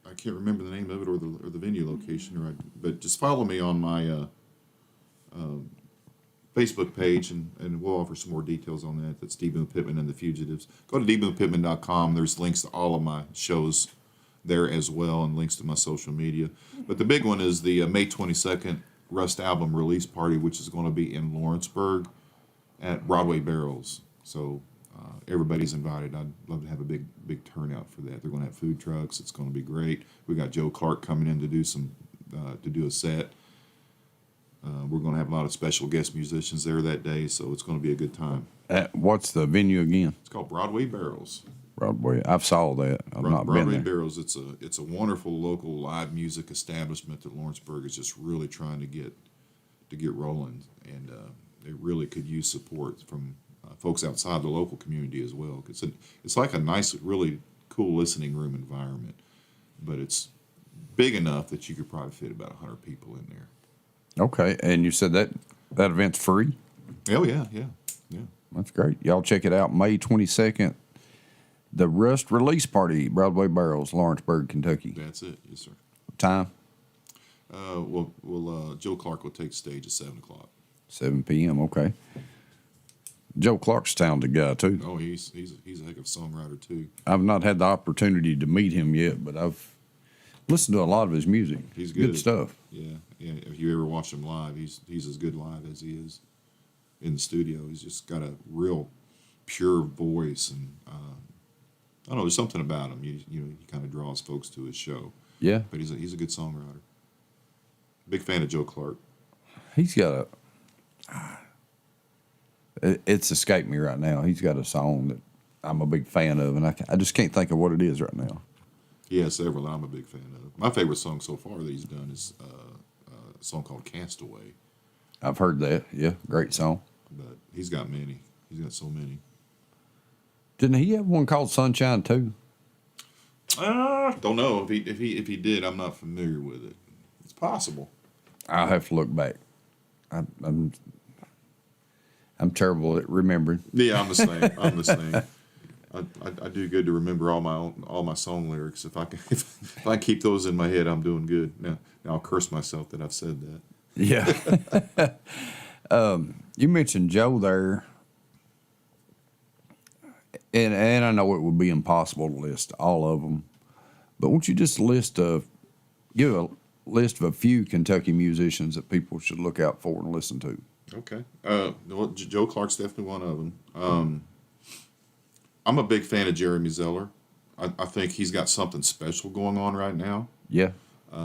I can't remember the name of it or the venue location, but just follow me on my Facebook page, and we'll offer some more details on that. That's D. Boone Pitman and the Fugitives. Go to dboonepitman.com. There's links to all of my shows there as well, and links to my social media. But the big one is the May 22nd Rust album release party, which is going to be in Lawrenceburg at Broadway Barrels. So everybody's invited. I'd love to have a big turnout for that. They're going to have food trucks. It's going to be great. We got Joe Clark coming in to do a set. We're going to have a lot of special guest musicians there that day, so it's going to be a good time. What's the venue again? It's called Broadway Barrels. Broadway. I've saw that. I've not been Broadway there. Barrels. It's a wonderful local live music establishment that Lawrenceburg is just really trying to get rolling, and they really could use support from folks outside the local community as well. It's like a nice, really cool listening room environment, but it's big enough that you could probably fit about 100 people in there. Okay, and you said that event's free? Oh, yeah. That's great. Y'all check it out May 22nd. The Rust Release Party, Broadway Barrels, Lawrenceburg, Kentucky. That's it. Yes, sir. Time? Joe Clark will take the stage at 7 o'clock. 7 p.m., okay. Joe Clark's a talented guy, too. Oh, he's a heck of a songwriter, too. I've not had the opportunity to meet him yet, but I've listened to a lot of his music. He's good. Good stuff. Yeah. If you ever watch him live, he's as good live as he is in the studio. He's just got a real pure voice, and I don't know. There's something about him. He kind of draws folks to his show. Yeah. But he's a good songwriter. Big fan of Joe Clark. He's got it's escaped me right now. He's got a song that I'm a big fan of, and I just can't think of what it is right now. He has several that I'm a big fan of. My favorite song so far that he's done is a song called Castaway. I've heard that. Yeah, great song. But he's got many. He's got so many. Didn't he have one called Sunshine too? Don't know if he did. I'm not familiar with it. It's possible. I'll have to look back. I'm terrible at remembering. Yeah, I'm the same. I'm the same. I do good to remember all my song lyrics. If I can, if I keep those in my head, I'm doing good. Now I'll curse myself that I've said that. Yeah. You mentioned Joe there, and I know it would be impossible to list all of them, but won't you just give a list of a few Kentucky musicians that people should look out for and listen to? Okay. Well, Joe Clark's definitely one of them. I'm a big fan of Jeremy Zeller. I think he's got something special going on right now. Yeah.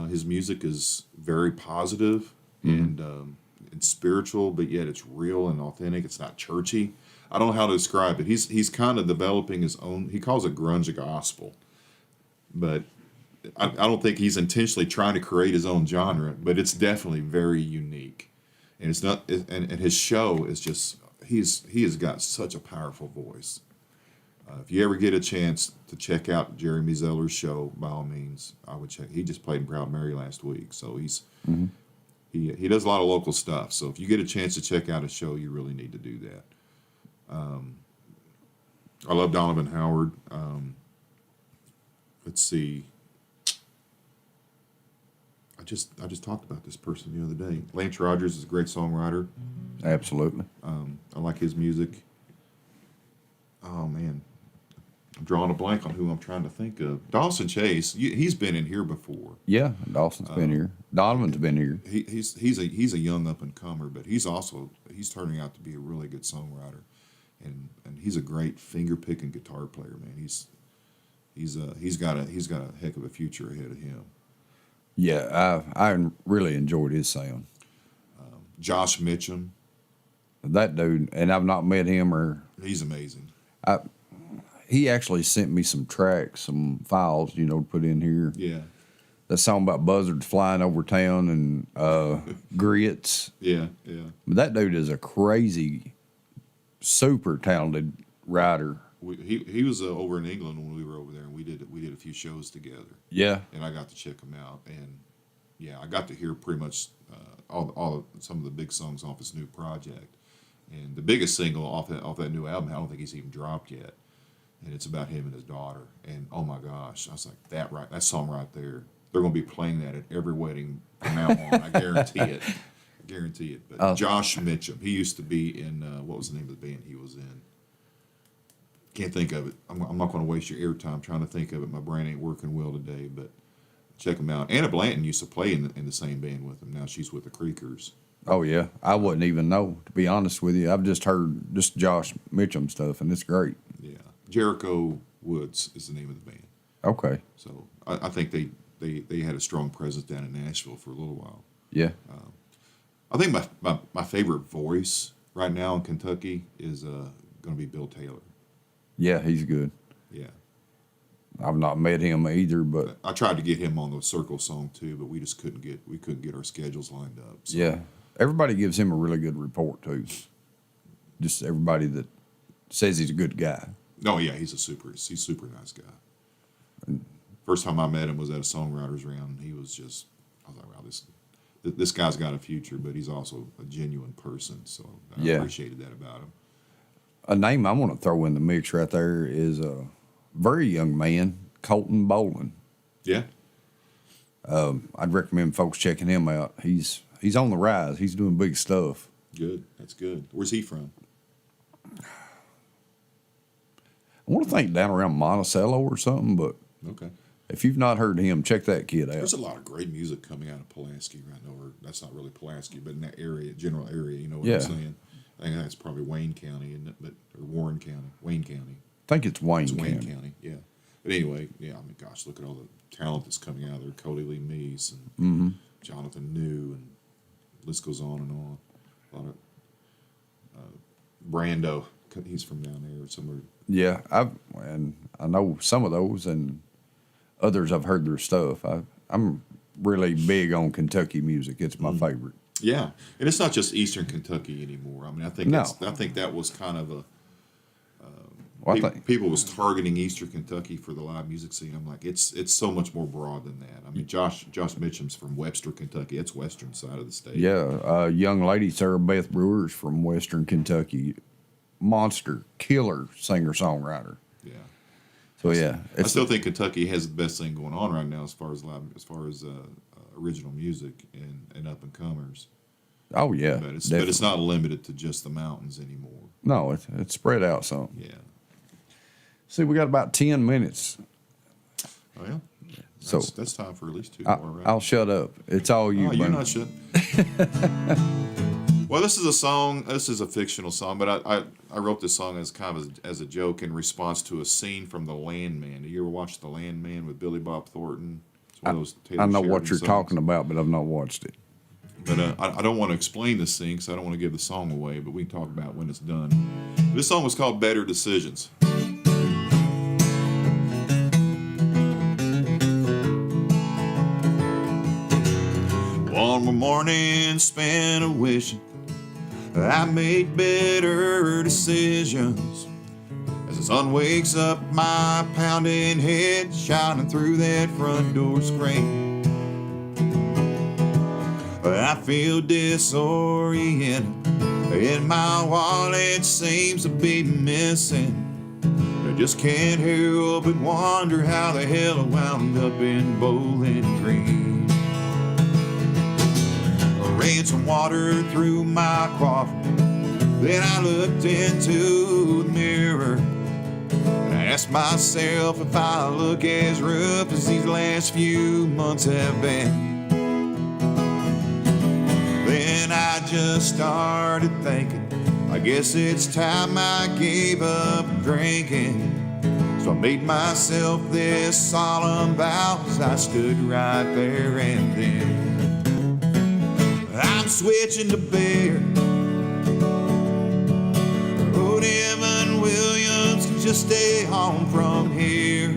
His music is very positive and spiritual, but yet it's real and authentic. It's not churchy. I don't know how to describe it. He's kind of developing his own. He calls it grunge gospel, but I don't think he's intentionally trying to create his own genre. But it's definitely very unique, and it's not. And his show is just he has got such a powerful voice. If you ever get a chance to check out Jeremy Zeller's show, by all means, I would check. He just played in Proud Mary last week, so he does a lot of local stuff. So if you get a chance to check out his show, you really need to do that. I love Donovan Howard. Let's see. I just talked about this person the other day. Lance Rogers is a great songwriter. Absolutely. I like his music. Oh man, I'm drawing a blank on who I'm trying to think of. Dawson Chase, he's been in here before. Yeah, Dawson's been here. Donovan's been here. He's a young up and comer, but he's turning out to be a really good songwriter, and he's a great finger picking guitar player, man. He's got a heck of a future ahead of him. Yeah, I really enjoyed his sound. Josh Mitchum, That dude, and I've not met him or he's amazing. he actually sent me some tracks, some files, to put in here. Yeah. That song about buzzards flying over town and grits. Yeah. But that dude is a crazy, super talented writer. He was over in England when we were over there, and we did a few shows together. Yeah. And I got to check him out, and yeah, I got to hear pretty much some of the big songs off his new project. And the biggest single off that new album, I don't think he's even dropped yet. And it's about him and his daughter. And oh my gosh, I was like, that song right there. They're going to be playing that at every wedding from now on. I guarantee it. But Josh Mitchum, he used to be in what was the name of the band he was in? Can't think of it. I'm not going to waste your airtime trying to think of it. My brain ain't working well today. But check him out. Anna Blanton used to play in the same band with him. Now she's with the Creekers. Oh, yeah. I wouldn't even know, to be honest with you. I've just heard just Josh Mitchum stuff, and it's great. Yeah. Jericho Woods is the name of the band. Okay. So I think they had a strong presence down in Nashville for a little while. Yeah. I think my favorite voice right now in Kentucky is going to be Bill Taylor. Yeah, he's good. Yeah. I've not met him either, but I tried to get him on the Circle song too, but we just couldn't get our schedules lined up. So. yeah, everybody gives him a really good report too. Just everybody that says he's a good guy. Oh yeah, he's super nice guy. First time I met him was at a songwriters round. And I was like, wow, this guy's got a future, but he's also a genuine person. So I appreciated that about him. A name I want to throw in the mix right there is a very young man, Colton Boland. Yeah. I'd recommend folks checking him out. He's on the rise. He's doing big stuff. Good. That's good. Where's he from? I want to think down around Monticello or something, but Okay. if you've not heard him, check that kid out. There's a lot of great music coming out of Pulaski right now. Or that's not really Pulaski, but in that area, general area, you know what I'm saying? I think that's probably Wayne County, isn't it? Or Warren County. Wayne County. I think it's Wayne County. Wayne County, yeah. But anyway, yeah, I mean, gosh, look at all the talent that's coming out of there. Cody Lee Meese and Jonathan New, and the list goes on and on. A lot of Brando, he's from down there somewhere. Yeah, I know some of those, and others I've heard their stuff. I'm really big on Kentucky music. It's my favorite. Yeah, and it's not just Eastern Kentucky anymore. I mean, I think No. I think that was kind of a Well, I think people was targeting Eastern Kentucky for the live music scene. I'm like, it's so much more broad than that. I mean, Josh Mitchum's from Webster, Kentucky. It's western side of the state. yeah, young lady Sarah Beth Brewer's from Western Kentucky, monster killer singer songwriter. Yeah. So yeah, I still think Kentucky has the best thing going on right now as far as original music and up and comers. oh yeah, But it's definitely. not limited to just the mountains anymore. No, it's spread out some. Yeah. See, we got about 10 minutes. Oh yeah. So- That's time for at least two more. Right? I'll shut up. It's all you. Oh, you're Boone. not shut. Well, this is a song. This is a fictional song, but I wrote this song as kind of as a joke in response to a scene from The Landman. Did you ever watch The Landman with Billy Bob Thornton? It's one of those Taylor I know Sheridan what you're songs. talking about, but I've not watched it. But I don't want to explain this scene because I don't want to give the song away. But we can talk about it when it's done. This song was called "Better Decisions." One more morning spent a wishing I made better decisions. As the sun wakes up my pounding head, shining through that front door screen, I feel disoriented, and my wallet seems to be missing. I just can't help but wonder how the hell I wound up in Bowling Green. I ran some water through my coffee, then I looked into the mirror, and I asked myself if I look as rough as these last few months have been. Then I just started thinking, I guess it's time I gave up drinking. So I made myself this solemn vow as I stood right there and then. I'm switching to beer. Oh, Evan Williams can just stay home from here.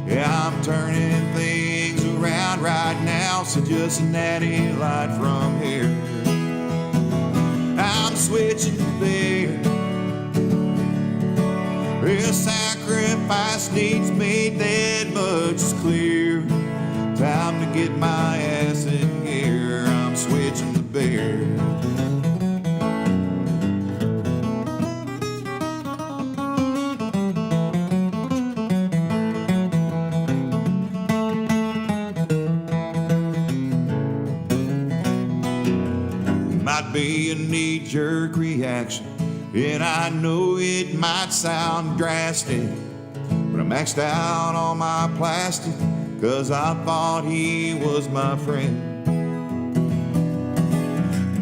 Yeah, I'm turning things around right now, so just a natty light from here. I'm switching to beer. Real sacrifice needs made, that much is clear. Time to get my ass in gear. I'm switching to beer. Might be a knee-jerk reaction, and I know it might sound drastic, but I maxed out on my plastic, 'cause I thought he was my friend.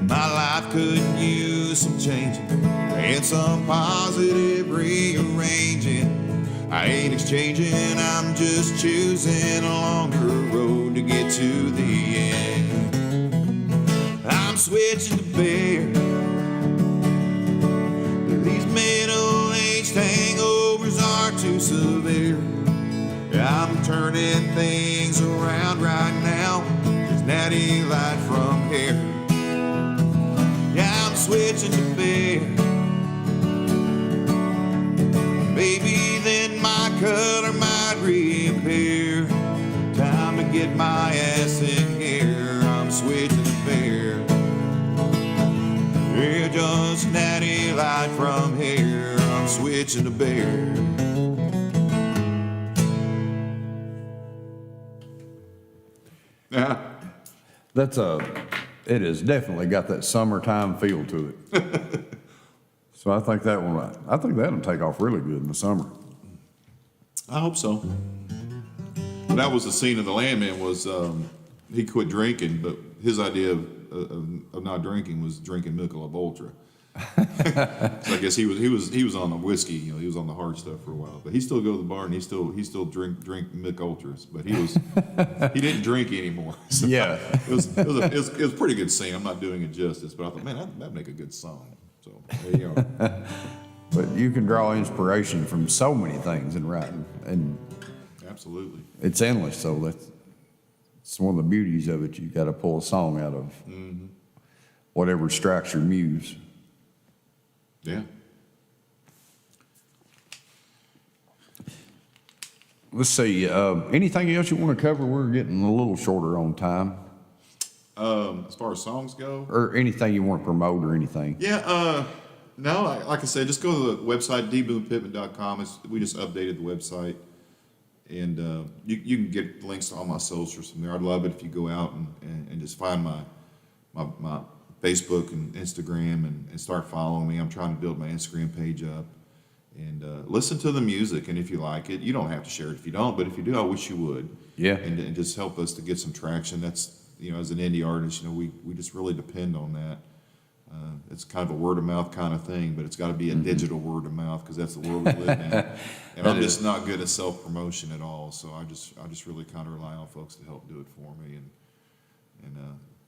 My life could use some changing and some positive rearranging. I ain't exchanging, I'm just choosing a longer road to get to the end. I'm switching to beer. These middle-aged hangovers are too severe. I'm turning things around right now. There's natty light from here. Yeah, I'm switching to beer. Maybe then my color might reappear. Time to get my ass in here. I'm switching to beer. Yeah, just natty light from here. I'm switching to beer. Yeah. It has definitely got that summertime feel to it. So I think that'll take off really good in the summer. I hope so. That was the scene of The Landman. Was he quit drinking, but his idea of not drinking was drinking Michelob Ultra. So I guess he was on the whiskey, he was on the hard stuff for a while, but he still go to the bar and he still drink Mick Ultras, but he didn't drink anymore. So Yeah. it was a pretty good scene. I'm not doing it justice, but I thought, man, that'd make a good song. So there you are. But you can draw inspiration from so many things in writing, and Absolutely. it's endless. So it's one of the beauties of it. You got to pull a song out of whatever strikes your muse. Yeah. Let's see. Anything else you want to cover? We're getting a little shorter on time. As far as songs go, Or anything you want to promote or anything. yeah. No, like I said, just go to the website dboonepitman.com. We just updated the website, and you can get links to all my socials from there. I'd love it if you go out and just find my Facebook and Instagram and start following me. I'm trying to build my Instagram page up, and listen to the music. And if you like it, you don't have to share it if you don't. But if you do, I wish you would. Yeah. And just help us to get some traction. That's, as an indie artist, we just really depend on that. It's kind of a word of mouth kind of thing, but it's got to be a digital word of mouth because that's the world we live in. And I'm just not good at self promotion at all. So I just really kind of rely on folks to help do it for me, and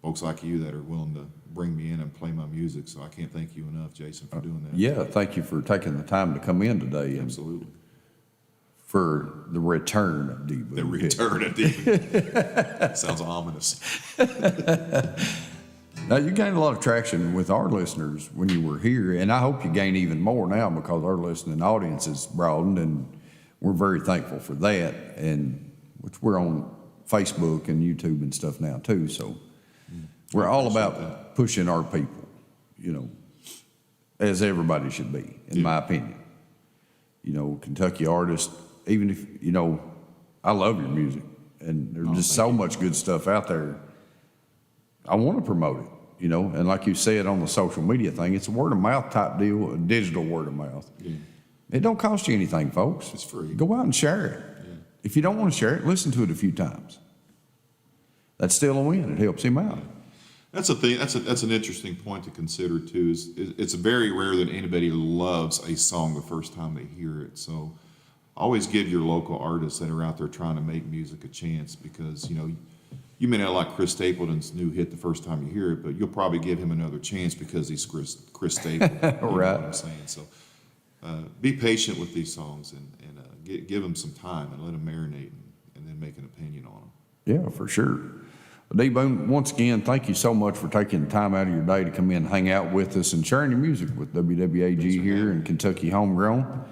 folks like you that are willing to bring me in and play my music. So I can't thank you enough, Jason, for doing that. Yeah, thank you for taking the time to come in today. And Absolutely. for the return of D-Boone. The return of the sounds ominous. Now, you gained a lot of traction with our listeners when you were here, and I hope you gain even more now because our listening audience has broadened, and we're very thankful for that. And which we're on Facebook and YouTube and stuff now too. So we're all about pushing our people, as everybody should be, in my opinion. Kentucky artists, even if, I love your music, and there's just so much good stuff out there. I want to promote it, and like you said on the social media thing, it's a word of mouth type deal, a digital word of mouth. Yeah. It don't cost you anything, folks. It's free. Go out and share it. Yeah. If you don't want to share it, listen to it a few times. That's still a win. It helps him out. That's a thing. That's an interesting point to consider too. It's very rare that anybody loves a song the first time they hear it. So always give your local artists that are out there trying to make music a chance, because you may not like Chris Stapleton's new hit the first time you hear it, but you'll probably give him another chance because he's Chris Stapleton. Right. You know what I'm saying? So be patient with these songs and give them some time and let them marinate and then make an opinion on them. Yeah, for sure. D-Boone, once again, thank you so much for taking the time out of your day to come in and hang out with us and sharing your music with WWAG here in Kentucky Homegrown.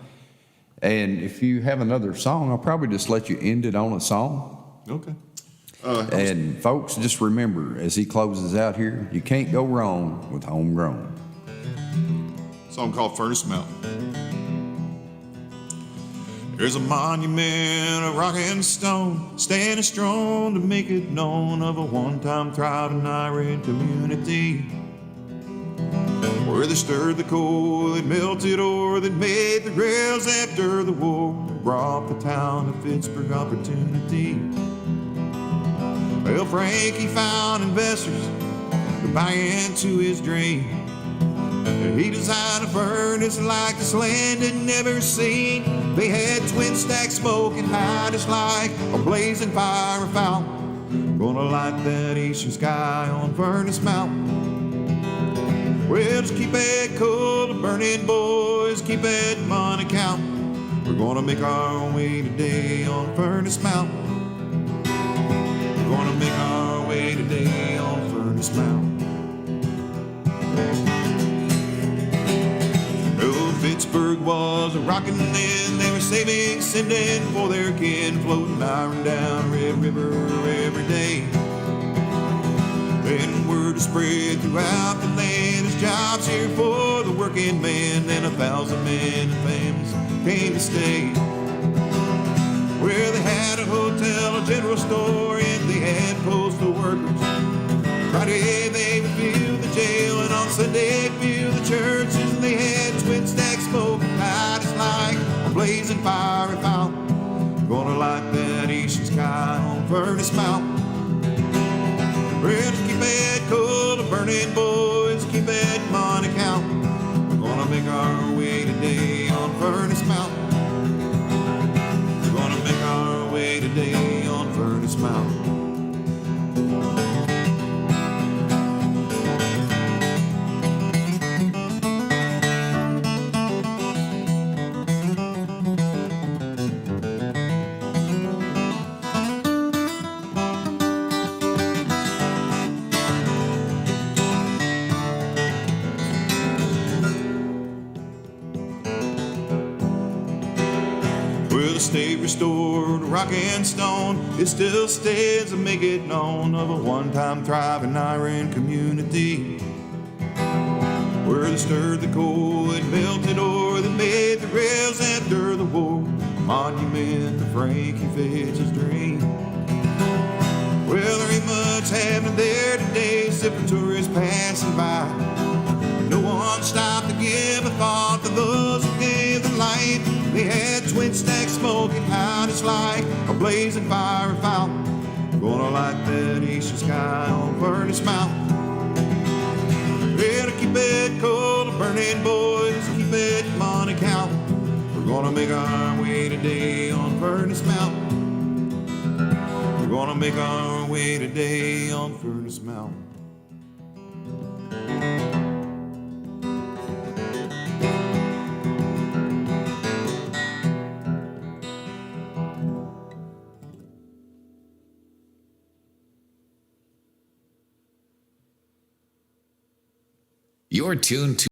And if you have another song, I'll probably just let you end it on a song. Okay. And folks, just remember, as he closes out here, you can't go wrong with Homegrown. Song called Furnace Mountain. There's a monument of rock and stone standing strong to make it known of a one-time thriving iron community, where they stirred the coal that melted ore that made the rails after the war, brought the town of Pittsburgh opportunity. Well, Frankie found investors to buy into his dream, and he designed a furnace like this land had never seen. They had twin stack smoke and high just like a blazing fire fountain, gonna light that eastern sky on Furnace Mountain. Well, just keep that coal burning, boys, keep that money counting. We're gonna make our way today on Furnace Mountain. We're gonna make our way today on Furnace Mountain. Pittsburgh was a rockin' then, they were saving, sending for their kin, floating iron down Red River every day. Then word is spread throughout the land, there's jobs here for the working man, then 1,000 men and families came to stay. Where they had a hotel, a general store, and they had postal workers. Friday they would fill the jail, and on Sunday fill the churches, and they had twin stack smoke and high just like a blazing fire fountain, gonna light that eastern sky on Furnace Mountain. Well, just keep that coal burning, boys, keep that money counting. We're gonna make our way today on Furnace Mountain. We're gonna make our way today on Furnace Mountain. state restored, rock and stone, it still stands to make it known of a one-time thriving iron community. Where they stirred the coal and melted ore that made the rails after the war, a monument to Frankie Fitch's dream. Well, there ain't much happening there today, except for tourists passing by. No one stopped to give a thought to those who gave the light. They had twin stack smoking hot as like a blazing fire fountain. Gonna light that eastern sky on Furnace Mountain. Better keep it cold, burning boys, keep it money counting. We're gonna make our way today on Furnace Mountain. We're gonna make our way today on Furnace Mountain. You're tuned to